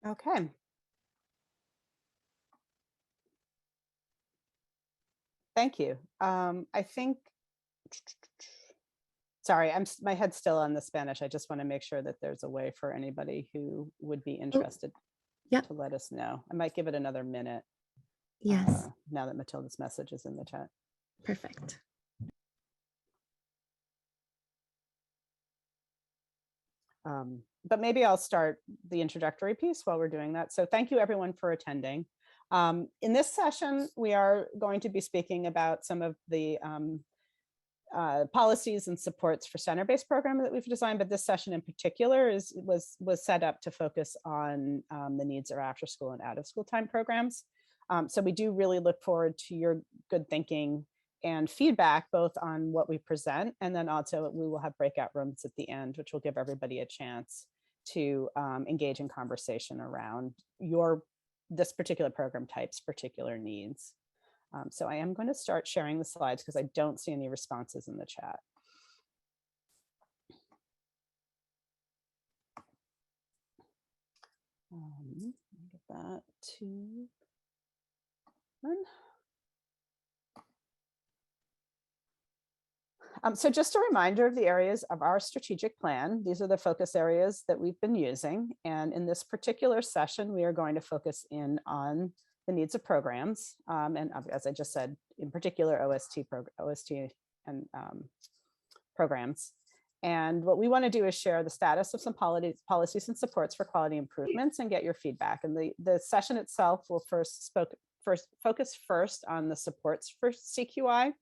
Okay. Thank you. I think, sorry, my head's still on the Spanish. I just want to make sure that there's a way for anybody who would be Oh, interested yep. to let us know. I might give it another minute Yes. now that Matilda's message is in the chat. Perfect. But maybe I'll start the introductory piece while we're doing that. So thank you everyone for attending. In this session, we are going to be speaking about some of the policies and supports for center-based programming that we've designed, but this session in particular was set up to focus on the needs of after school and out of school time programs. So we do really look forward to your good thinking and feedback, both on what we present, and then also we will have breakout rooms at the end, which will give everybody a chance to engage in conversation around this particular program type's particular needs. So I am going to start sharing the slides because I don't see any responses in the chat. Let me get that to run. So just a reminder of the areas of our strategic plan. These are the focus areas that we've been using. And in this particular session, we are going to focus in on the needs of programs. And as I just said, in particular, OST and programs. And what we want to do is share the status of some policies and supports for quality improvements and get your feedback. And the session itself will focus first on the supports for CQI,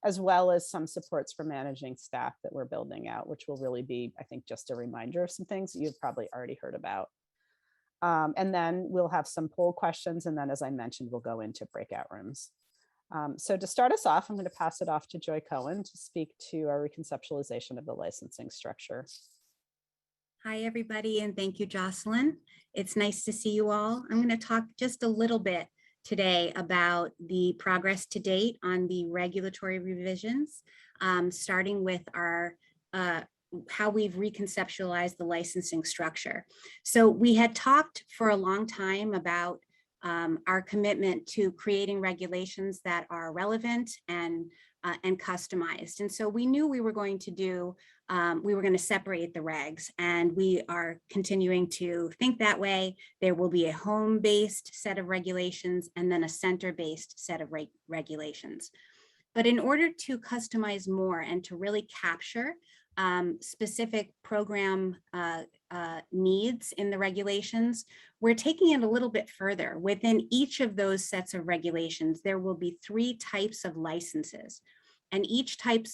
as well as some supports for managing staff that we're building out, which will really be, I think, just a reminder of some things that you've probably already heard about. And then we'll have some poll questions. And then, as I mentioned, we'll go into breakout rooms. So to start us off, I'm going to pass it off to Joy Cohen to speak to our reconceptualization of the licensing structure. Hi, everybody, and thank you, Jocelyn. It's nice to see you all. I'm going to talk just a little bit today about the progress to date on the regulatory revisions, starting with our how we've reconceptualized the licensing structure. So we had talked for a long time about our commitment to creating regulations that are relevant and customized. And so we knew we were going to separate the regs, and we are continuing to think that way. There will be a home-based set of regulations and then a center-based set of regulations. But in order to customize more and to really capture specific program needs in the regulations, we're taking it a little bit further. Within each of those sets of regulations, there will be 3 types of licenses. And each type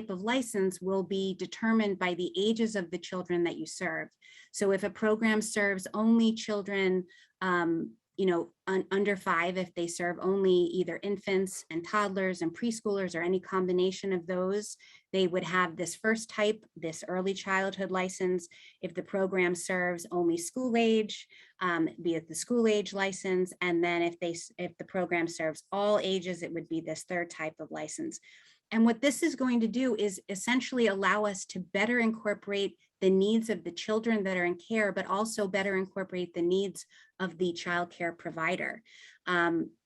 of license will be determined by the ages of the children that you serve. So if a program serves only children under 5, if they serve only either infants and toddlers and preschoolers or any combination of those, they would have this first type, this early childhood license. If the program serves only school age, be it the school age license. And then if the program serves all ages, it would be this 3rd type of license. And what this is going to do is essentially allow us to better incorporate the needs of the children that are in care, but also better incorporate the needs of the child care provider.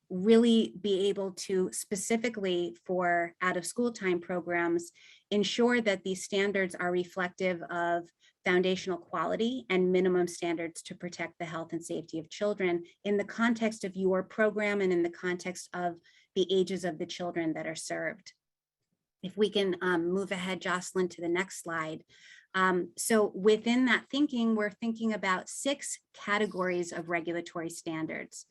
Really be able to specifically for out of school time programs, ensure that these standards are reflective of foundational quality and minimum standards to protect the health and safety of children in the context of your program and in the context of the ages of the children that are served. If we can move ahead, Jocelyn, to the next slide. So within that thinking, we're thinking about 6 categories of regulatory standards.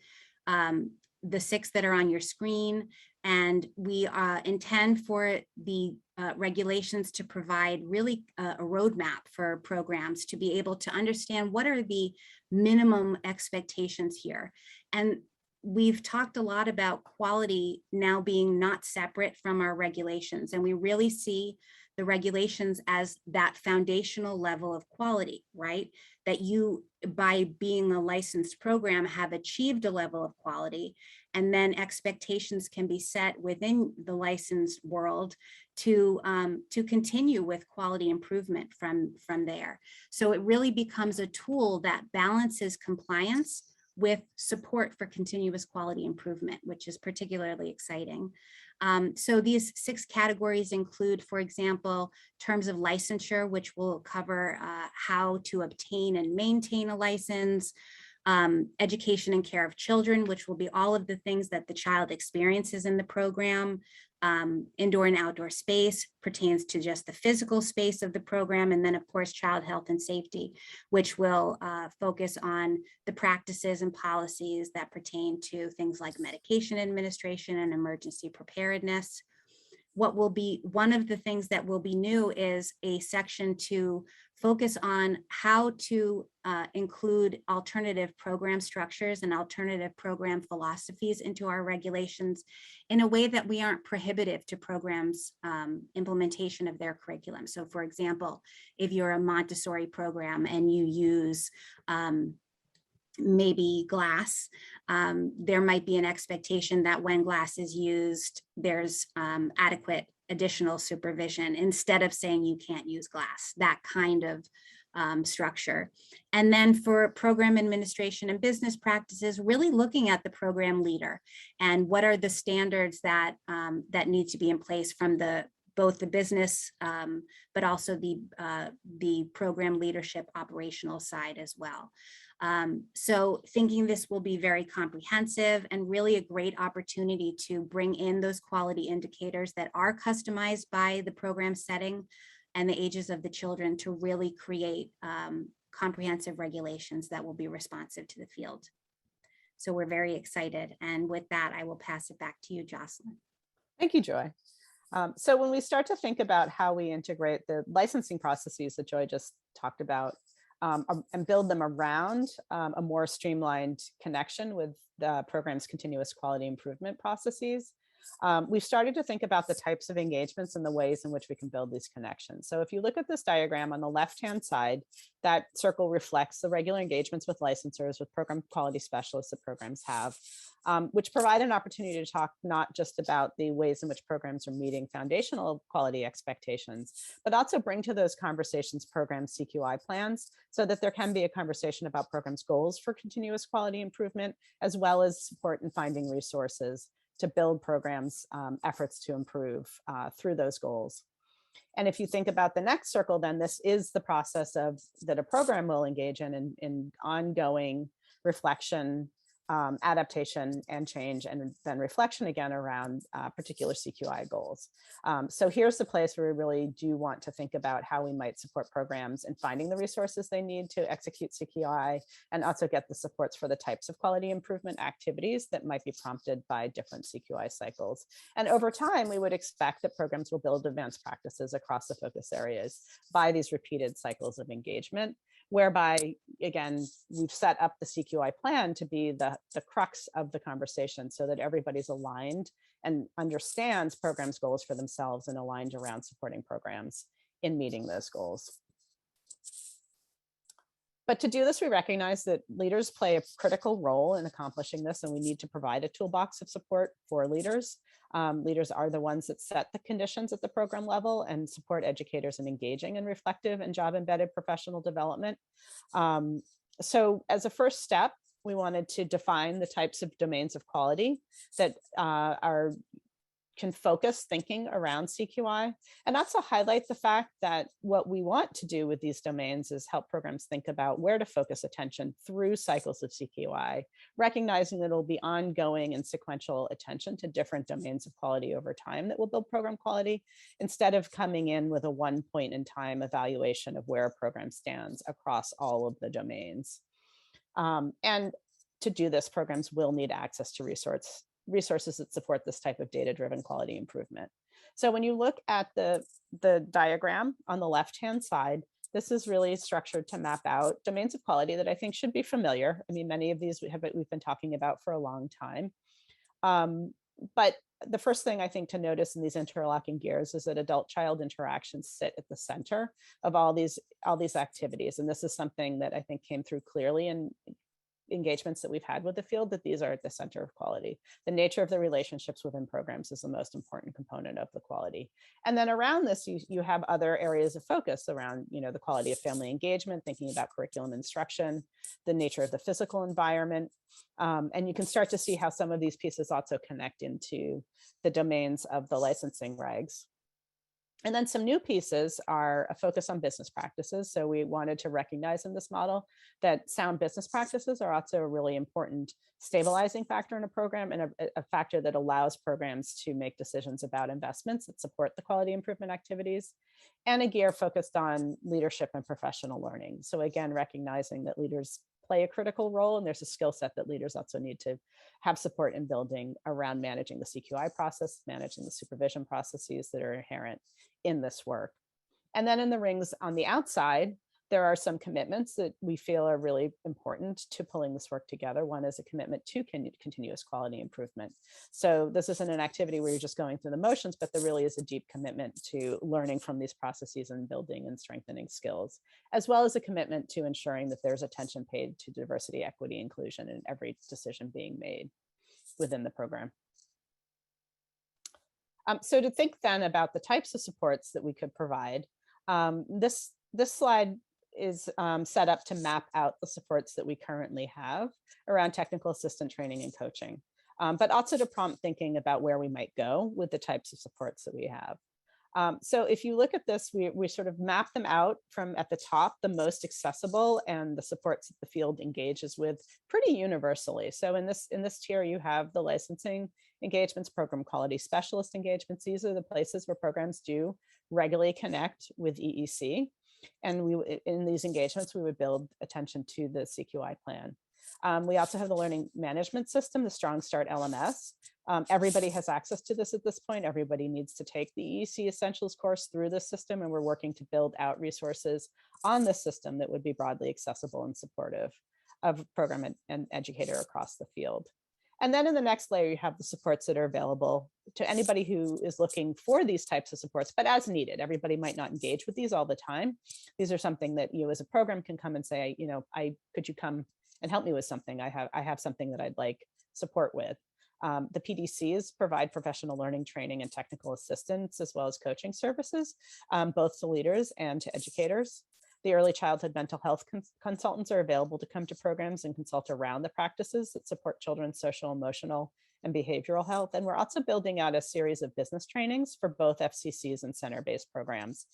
The 6 that are on your screen, and we intend for the regulations to provide really a roadmap for programs to be able to understand what are the minimum expectations here. And we've talked a lot about quality now being not separate from our regulations, and we really see the regulations as that foundational level of quality, right? That you, by being a licensed program, have achieved a level of quality, and then expectations can be set within the licensed world to continue with quality improvement from there. So it really becomes a tool that balances compliance with support for continuous quality improvement, which is particularly exciting. So these 6 categories include, for example, terms of licensure, which will cover how to obtain and maintain a license, education and care of children, which will be all of the things that the child experiences in the program. Indoor and outdoor space pertains to just the physical space of the program. And then, of course, child health and safety, which will focus on the practices and policies that pertain to things like medication administration and emergency preparedness. What will be one of the things that will be new is a section to focus on how to include alternative program structures and alternative program philosophies into our regulations in a way that we aren't prohibitive to programs' implementation of their curriculum. So, for example, if you're a Montessori program and you use maybe glass, there might be an expectation that when glass is used, there's adequate additional supervision instead of saying you can't use glass, that kind of structure. And then for program administration and business practices, really looking at the program leader and what are the standards that that need to be in place from both the business, but also the program leadership operational side as well. So thinking this will be very comprehensive and really a great opportunity to bring in those quality indicators that are customized by the program setting and the ages of the children to really create comprehensive regulations that will be responsive to the field. So we're very excited. And with that, I will pass it back to you, Jocelyn. Thank you, Joy. So when we start to think about how we integrate the licensing processes that Joy just talked about and build them around a more streamlined connection with the program's continuous quality improvement processes, we've started to think about the types of engagements and the ways in which we can build these connections. So if you look at this diagram on the left-hand side, that circle reflects the regular engagements with licensors, with program quality specialists that programs have, which provide an opportunity to talk not just about the ways in which programs are meeting foundational quality expectations, but also bring to those conversations program CQI plans so that there can be a conversation about programs' goals for continuous quality improvement, as well as support in finding resources to build programs' efforts to improve through those goals. And if you think about the next circle, then this is the process of that a program will engage in ongoing reflection, adaptation and change, and then reflection again around particular CQI goals. So here's the place where we really do want to think about how we might support programs in finding the resources they need to execute CQI, and also get the supports for the types of quality improvement activities that might be prompted by different CQI cycles. And over time, we would expect that programs will build advanced practices across the focus areas by these repeated cycles of engagement, whereby, again, we've set up the CQI plan to be the crux of the conversation so that everybody's aligned and understands programs' goals for themselves and aligned around supporting programs in meeting those goals. But to do this, we recognize that leaders play a critical role in accomplishing this, and we need to provide a toolbox of support for leaders. Leaders are the ones that set the conditions at the program level and support educators in engaging in reflective and job-embedded professional development. So as a first step, we wanted to define the types of domains of quality that can focus thinking around CQI, and also highlight the fact that what we want to do with these domains is help programs think about where to focus attention through cycles of CQI, recognizing that it'll be ongoing and sequential attention to different domains of quality over time that will build program quality, instead of coming in with a one point in time evaluation of where a program stands across all of the domains. And to do this, programs will need access to resources that support this type of data-driven quality improvement. So when you look at the diagram on the left-hand side, this is really structured to map out domains of quality that I think should be familiar. I mean, many of these we've been talking about for a long time. But the first thing I think to notice in these interlocking gears is that adult-child interactions sit at the center of all these activities. And this is something that I think came through clearly in engagements that we've had with the field, that these are at the center of quality. The nature of the relationships within programs is the most important component of the quality. And then around this, you have other areas of focus around, the quality of family engagement, thinking about curriculum instruction, the nature of the physical environment. And you can start to see how some of these pieces also connect into the domains of the licensing regs. And then some new pieces are a focus on business practices. So we wanted to recognize in this model that sound business practices are also a really important stabilizing factor in a program, and a factor that allows programs to make decisions about investments that support the quality improvement activities, and a gear focused on leadership and professional learning. So again, recognizing that leaders play a critical role, and there's a skill set that leaders also need to have support in building around managing the CQI process, managing the supervision processes that are inherent in this work. And then in the rings on the outside, there are some commitments that we feel are really important to pulling this work together. One is a commitment to continuous quality improvement. So this isn't an activity where you're just going through the motions, but there really is a deep commitment to learning from these processes and building and strengthening skills, as well as a commitment to ensuring that there's attention paid to diversity, equity, inclusion in every decision being made within the program. So to think then about the types of supports that we could provide, this slide is set up to map out the supports that we currently have around technical assistant training and coaching, but also to prompt thinking about where we might go with the types of supports that we have. So if you look at this, we sort of map them out from at the top, the most accessible and the supports that the field engages with pretty universally. So in this tier, you have the licensing engagements, program quality specialist engagements. These are the places where programs do regularly connect with EEC. And in these engagements, we would build attention to the CQI plan. We also have the learning management system, the Strong Start LMS. Everybody has access to this at this point. Everybody needs to take the EEC Essentials course through this system, and we're working to build out resources on this system that would be broadly accessible and supportive of program and educator across the field. And then in the next layer, you have the supports that are available to anybody who is looking for these types of supports, but as needed. Everybody might not engage with these all the time. These are something that you as a program can come and say, could you come and help me with something? I have something that I'd like support with. The PDCs provide professional learning training and technical assistance, as well as coaching services, both to leaders and to educators. The early childhood mental health consultants are available to come to programs and consult around the practices that support children's social, emotional, and behavioral health. And we're also building out a series of business trainings for both FCCs and center-based programs.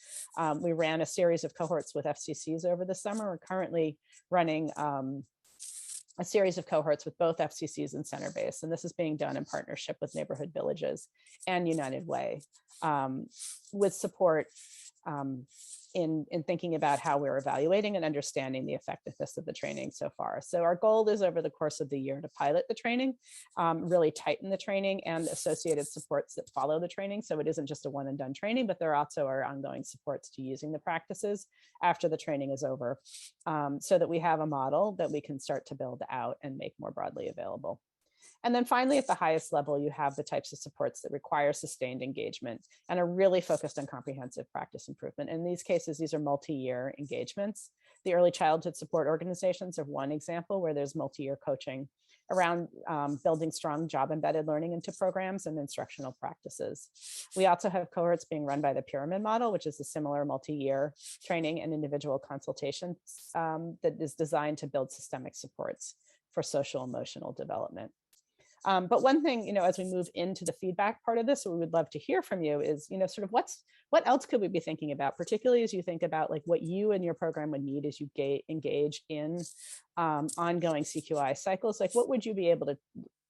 We ran a series of cohorts with FCCs over the summer. We're currently running a series of cohorts with both FCCs and center-based, and this is being done in partnership with Neighborhood Villages and United Way, with support in thinking about how we're evaluating and understanding the effectiveness of the training so far. So our goal is over the course of the year to pilot the training, really tighten the training and associated supports that follow the training. So it isn't just a one and done training, but there also are ongoing supports to using the practices after the training is over, so that we have a model that we can start to build out and make more broadly available. And then finally, at the highest level, you have the types of supports that require sustained engagement and are really focused on comprehensive practice improvement. In these cases, these are multi-year engagements. The early childhood support organizations are one example where there's multi-year coaching around building strong job-embedded learning into programs and instructional practices. We also have cohorts being run by the pyramid model, which is a similar multi-year training and individual consultation that is designed to build systemic supports for social emotional development. But one thing, as we move into the feedback part of this, we would love to hear from you is, sort of what else could we be thinking about, particularly as you think about like what you and your program would need as you engage in ongoing CQI cycles. Like what would you be able to,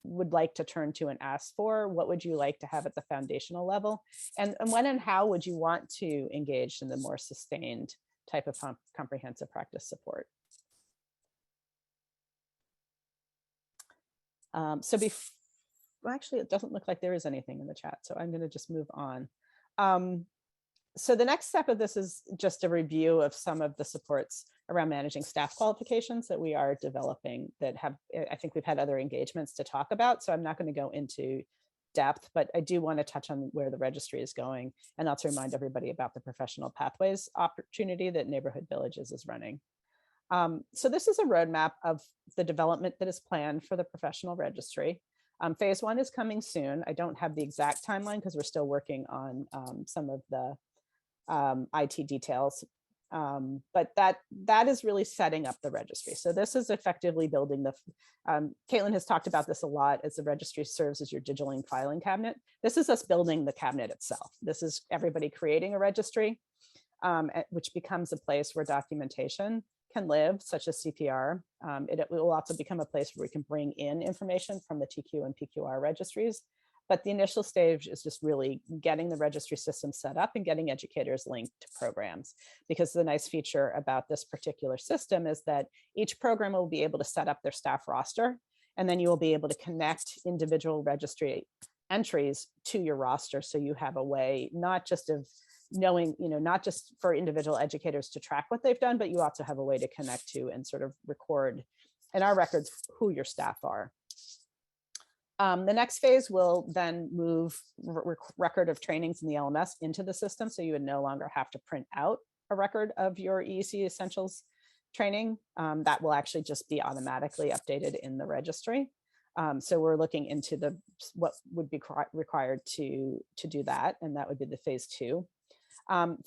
would like to turn to and ask for? What would you like to have at the foundational level? And when and how would you want to engage in the more sustained type of comprehensive practice support? Well, actually, it doesn't look like there is anything in the chat, so I'm going to just move on. So the next step of this is just a review of some of the supports around managing staff qualifications that we are developing that have, I think we've had other engagements to talk about, so I'm not going to go into depth, but I do want to touch on where the registry is going and also remind everybody about the professional pathways opportunity that Neighborhood Villages is running. So this is a roadmap of the development that is planned for the professional registry. Phase 1 is coming soon. I don't have the exact timeline because we're still working on some of the IT details. But that is really setting up the registry. So this is effectively building the, Caitlin has talked about this a lot, as the registry serves as your digital filing cabinet. This is us building the cabinet itself. This is everybody creating a registry, which becomes a place where documentation can live, such as CPR. It will also become a place where we can bring in information from the TQ and PQR registries. But the initial stage is just really getting the registry system set up and getting educators linked to programs. Because the nice feature about this particular system is that each program will be able to set up their staff roster, and then you will be able to connect individual registry entries to your roster. So you have a way not just of knowing, not just for individual educators to track what they've done, but you also have a way to connect to and sort of record in our records who your staff are. The next phase will then move record of trainings in the LMS into the system. So you would no longer have to print out a record of your EEC Essentials training. That will actually just be automatically updated in the registry. So we're looking into what would be required to do that. And that would be the phase 2.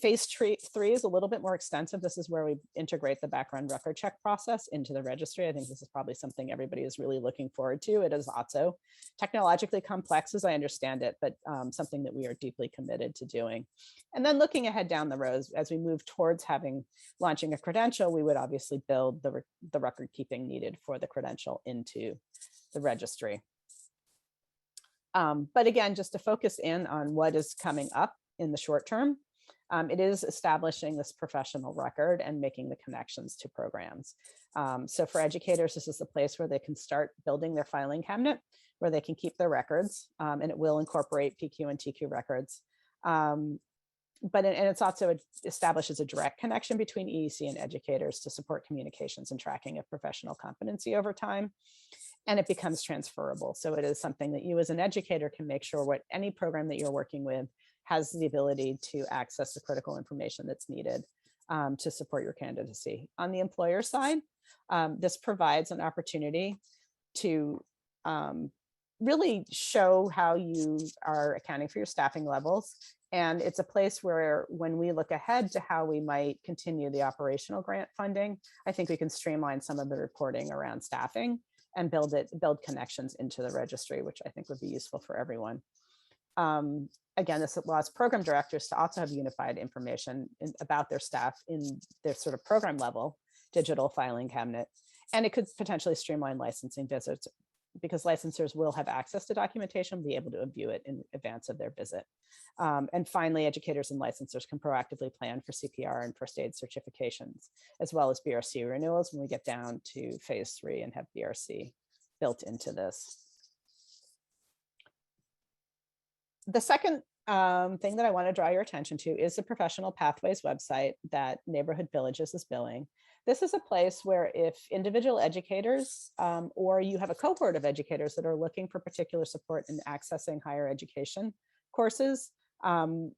Phase 3 is a little bit more extensive. This is where we integrate the background record check process into the registry. I think this is probably something everybody is really looking forward to. It is also technologically complex as I understand it, but something that we are deeply committed to doing. And then looking ahead down the road, as we move towards launching a credential, we would obviously build the record keeping needed for the credential into the registry. But again, just to focus in on what is coming up in the short term, it is establishing this professional record and making the connections to programs. So for educators, this is the place where they can start building their filing cabinet, where they can keep their records, and it will incorporate PQ and TQ records. But it's also establishes a direct connection between EEC and educators to support communications and tracking of professional competency over time. And it becomes transferable. So it is something that you as an educator can make sure any program that you're working with has the ability to access the critical information that's needed to support your candidacy. On the employer side, this provides an opportunity to really show how you are accounting for your staffing levels. And it's a place where when we look ahead to how we might continue the operational grant funding, I think we can streamline some of the reporting around staffing and build connections into the registry, which I think would be useful for everyone. Again, this allows program directors to also have unified information about their staff in their sort of program level digital filing cabinet. And it could potentially streamline licensing visits because licensors will have access to documentation, be able to view it in advance of their visit. And finally, educators and licensors can proactively plan for CPR and first aid certifications, as well as BRC renewals when we get down to phase 3 and have BRC built into this. The second thing that I want to draw your attention to is the Professional Pathways website that Neighborhood Villages is billing. This is a place where if individual educators or you have a cohort of educators that are looking for particular support in accessing higher education courses and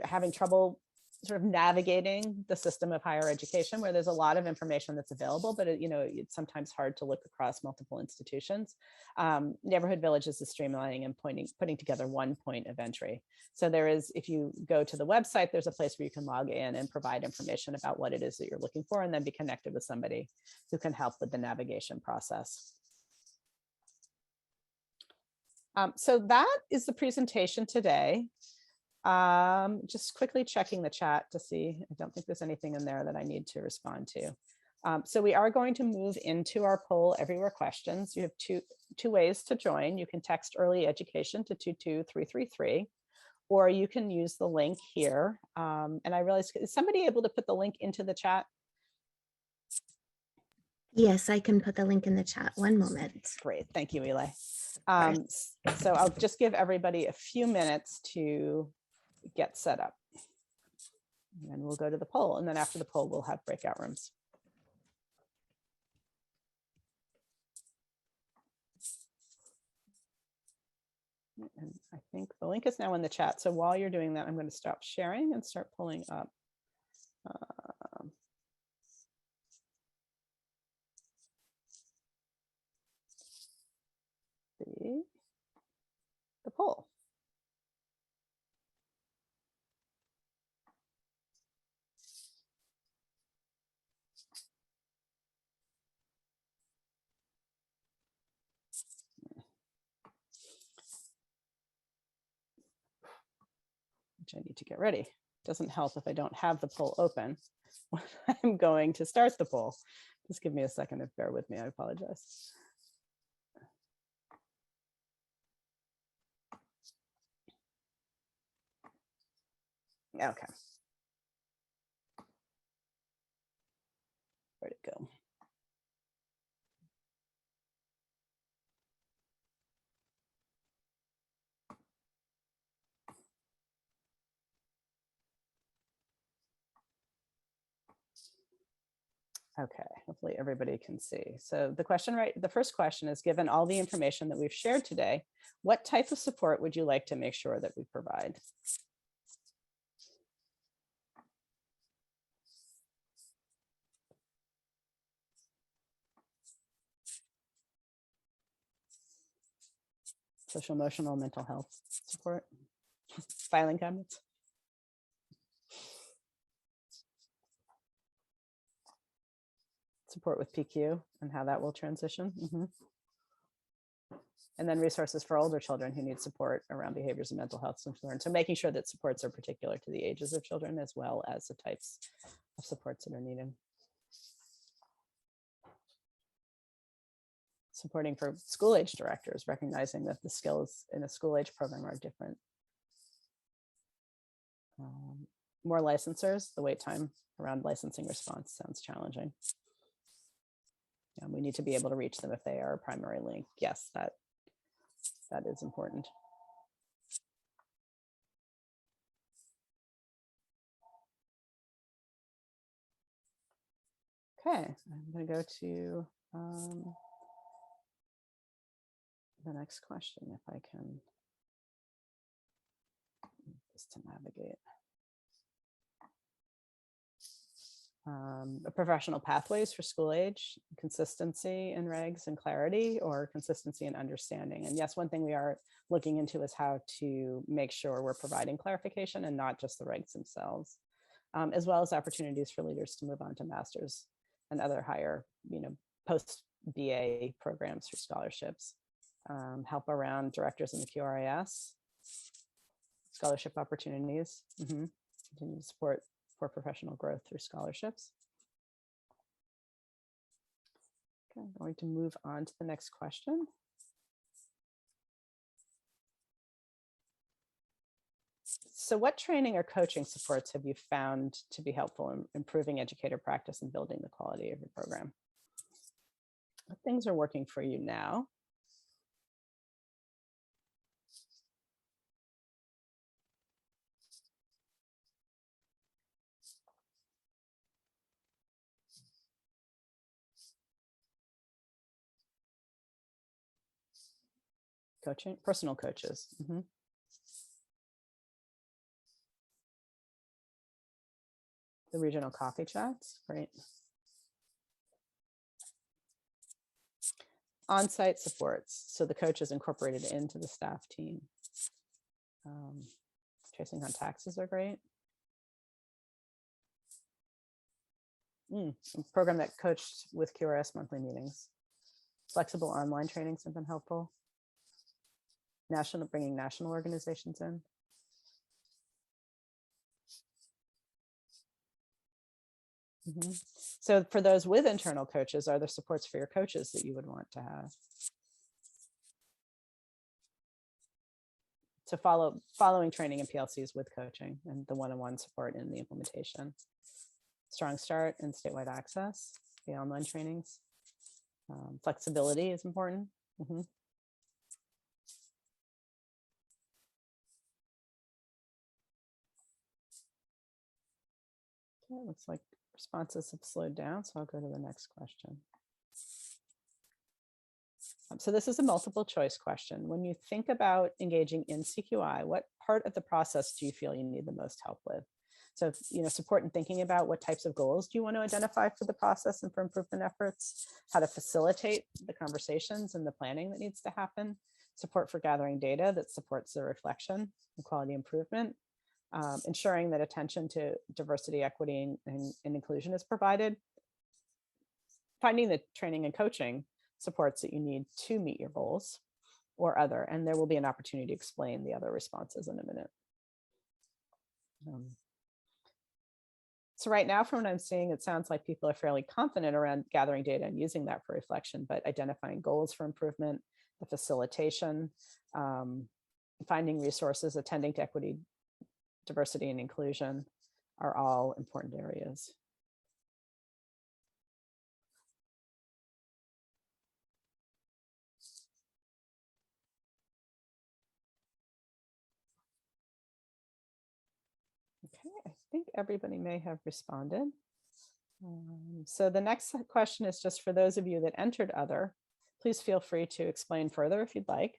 having trouble sort of navigating the system of higher education, where there's a lot of information that's available, but it's sometimes hard to look across multiple institutions. Neighborhood Villages is streamlining and putting together one point of entry. So there is, if you go to the website, there's a place where you can log in and provide information about what it is that you're looking for, and then be connected with somebody who can help with the navigation process. So that is the presentation today. Just quickly checking the chat to see. I don't think there's anything in there that I need to respond to. So we are going to move into our poll everywhere questions. You have two ways to join. You can text early education to 22333, or you can use the link here. And I realized, is somebody able to put the link into the chat? Yes, I can put the link in the chat. One moment. Great, thank you, Eli. So I'll just give everybody a few minutes to get set up. And then we'll go to the poll. And then after the poll, we'll have breakout rooms. And I think the link is now in the chat. So while you're doing that, I'm going to stop sharing and start pulling up the poll. Which I need to get ready. Doesn't help if I don't have the poll open when I'm going to start the poll. Just give me a second and bear with me. I apologize. Okay. Where'd it go? Okay, hopefully everybody can see. So the question, the first question is, given all the information that we've shared today, what type of support would you like to make sure that we provide? Social, emotional, mental health support, filing cabinets. Support with PQ and how that will transition. And then resources for older children who need support around behaviors and mental health. So making sure that supports are particular to the ages of children as well as the types of supports that are needed. Supporting for school age directors, recognizing that the skills in a school age program are different. More licensors, the wait time around licensing response sounds challenging. And we need to be able to reach them if they are a primary link. Yes, that is important. Okay, I'm going to go to the next question, if I can, just to navigate. Professional pathways for school age, consistency in regs and clarity, or consistency in understanding. And yes, one thing we are looking into is how to make sure we're providing clarification and not just the regs themselves, as well as opportunities for leaders to move on to masters and other higher, post BA programs for scholarships. Help around directors in the QRIS, scholarship opportunities, continue to support for professional growth through scholarships. Okay, I'm going to move on to the next question. So what training or coaching supports have you found to be helpful in improving educator practice and building the quality of your program? What things are working for you now? Coaching, personal coaches. The regional coffee chats, great. On-site supports, so the coach is incorporated into the staff team. Tracing on taxes are great. A program that coached with QRS monthly meetings. Flexible online trainings have been helpful. Bringing national organizations in. So for those with internal coaches, are there supports for your coaches that you would want to have? So following training in PLCs with coaching and the one-on-one support in the implementation. Strong start and statewide access, the online trainings. Flexibility is important. Okay, looks like responses have slowed down, so I'll go to the next question. So this is a multiple choice question. When you think about engaging in CQI, what part of the process do you feel you need the most help with? So, support in thinking about what types of goals do you want to identify for the process and for improvement efforts, how to facilitate the conversations and the planning that needs to happen, support for gathering data that supports the reflection and quality improvement, ensuring that attention to diversity, equity, and inclusion is provided, finding the training and coaching supports that you need to meet your goals, or other, and there will be an opportunity to explain the other responses in a minute. So right now, from what I'm seeing, it sounds like people are fairly confident around gathering data and using that for reflection, but identifying goals for improvement, the facilitation, finding resources, attending to equity, diversity, and inclusion are all important areas. Okay, I think everybody may have responded. So the next question is just for those of you that entered other, please feel free to explain further if you'd like.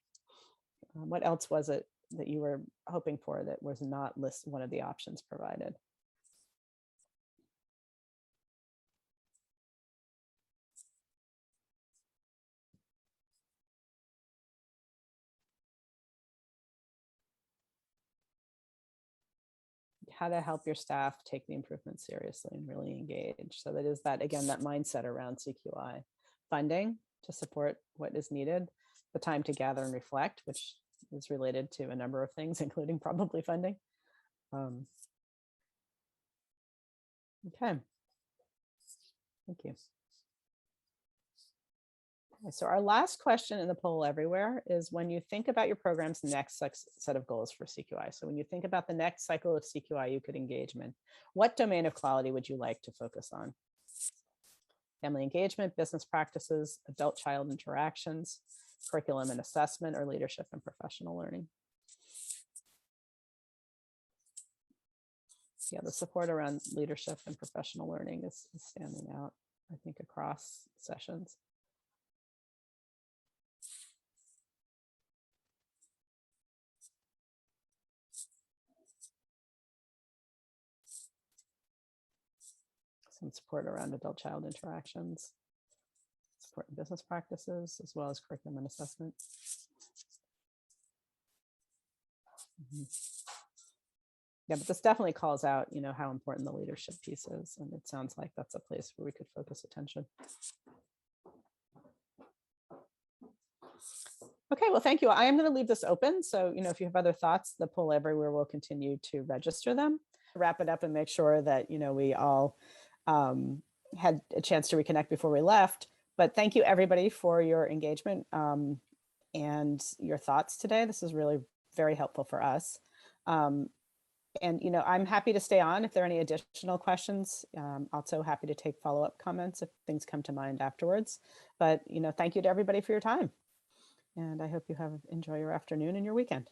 What else was it that you were hoping for that was not one of the options provided? How to help your staff take the improvement seriously and really engage. So that is that, again, that mindset around CQI. Funding to support what is needed, the time to gather and reflect, which is related to a number of things, including probably funding. Okay. Thank you. Okay, so our last question in the poll everywhere is, when you think about your program's next set of goals for CQI, so when you think about the next cycle of CQI you could engage in, what domain of quality would you like to focus on? Family engagement, business practices, adult-child interactions, curriculum and assessment, or leadership and professional learning? Yeah, the support around leadership and professional learning is standing out, I think, across sessions. Some support around adult-child interactions, support in business practices, as well as curriculum and assessment. Yeah, but this definitely calls out, how important the leadership piece is. And it sounds like that's a place where we could focus attention. Okay, well, thank you. I am going to leave this open. So, if you have other thoughts, the poll everywhere will continue to register them. Wrap it up and make sure that, we all had a chance to reconnect before we left. But thank you, everybody, for your engagement and your thoughts today. This is really very helpful for us. And, I'm happy to stay on if there are any additional questions. Also happy to take follow-up comments if things come to mind afterwards. But, thank you to everybody for your time. And I hope you enjoy your afternoon and your weekend.